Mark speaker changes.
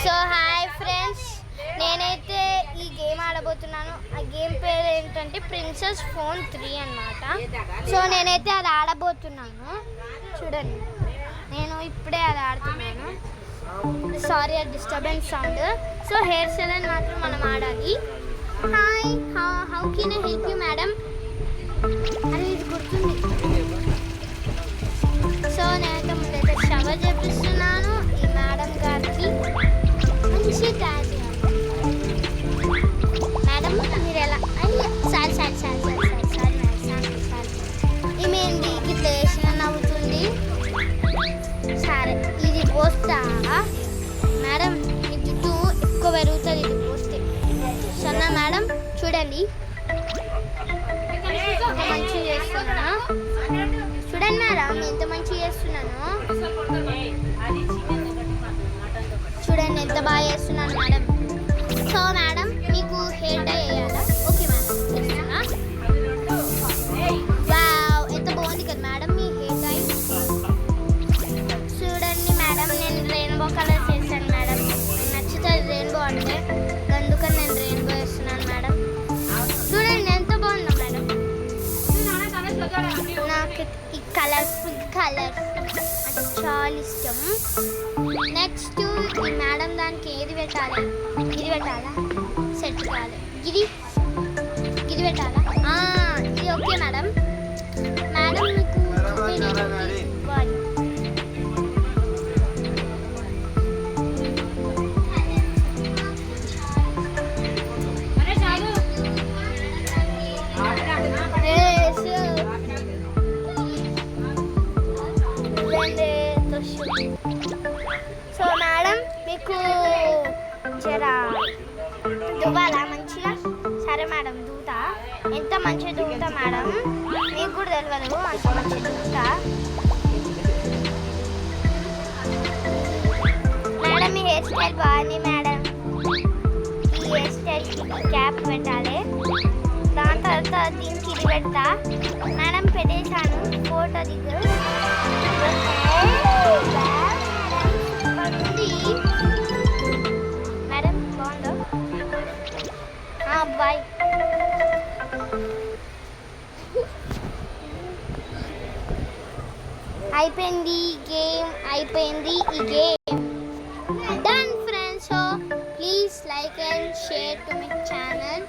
Speaker 1: So hi friends, నేనైతే ఈ game ఆడబోతున్నాను. ఆ గేమ్ పేరు ఏంటంటే ప్రిన్సెస్ ఫోన్ 3 అన్నమాట. సో నేనైతే అది ఆడబోతున్నాను. చూడండి, నేను ఇప్పుడే అది ఆడుతున్నాను. సారీ ఆ డిస్టర్బెన్స్ సౌండ్. సో హెయిర్ సెలన్ మాత్రం మనం ఆడాలి. Hi, how can I help you madam? అది ఇది గుర్తుంది. సో నేనైతే ముందైతే షవర్ చేపిస్తున్నాను ఈ మేడం గారికి. మంచి థ్యాంక్స్ మేడం. మీరు ఎలా sorry sorry sorry sorry sorry sorry sorry ఈమె ఇట్లా వేసిన నవ్వుతుంది. సరే, ఇది పోస్తా మేడం. మీ జుట్టు ఎక్కువ పెరుగుతుంది ఇది పోస్తే. సన్నా మేడం చూడండి, మంచిగా చేస్తున్నా. చూడండి మేడం, ఎంత మంచిగా చేస్తున్నాను. చూడండి ఎంత బాగా చేస్తున్నాను మేడం. సో మేడం, మీకు హెయిర్ డై వేయాలా? ఓకే మేడం, చేస్తున్నా. వావ్, ఎంత బాగుంది కదా మేడం మీ హెయిర్ డై. చూడండి మేడం, నేను రెయిన్బో కలర్ చేశాను మేడం. నచ్చుతుంది రెయిన్బో అంటే, అందుకని నేను రెయిన్బో వేస్తున్నాను మేడం. చూడండి ఎంత బాగుందా మేడం. నాకు ఈ కలర్ఫుల్ కలర్స్ అంటే చాలా ఇష్టం. నెక్స్ట్ ఈ మేడం దానికి ఏది పెట్టాలి? ఇది పెట్టాలా? సెట్ కావాలి. ఇది పెట్టాలా? ఇది ఓకే మేడం. మేడం మీకు ఇవ్వాలి. సో మేడం, మీకు జరా దువ్వాలా మంచిగా? సరే మేడం, దూతా. ఎంత మంచిగా దూతా మేడం, మీకు కూడా తెలియదు అంత మంచిగా దూతా. మేడం మీ హెయిర్ స్టైల్ బాగుంది మేడం. ఈ హెయిర్ స్టైల్కి క్యాప్ పెట్టాలి. దాని తర్వాత దీనికి ఇది పెడతా మేడం. పెట్టేశాను, ఫోటో దిగు. మేడం బాగుందో? బాయ్. అయిపోయింది గేమ్, అయిపోయింది ఈ game. Done friends. So please like and share to my channel.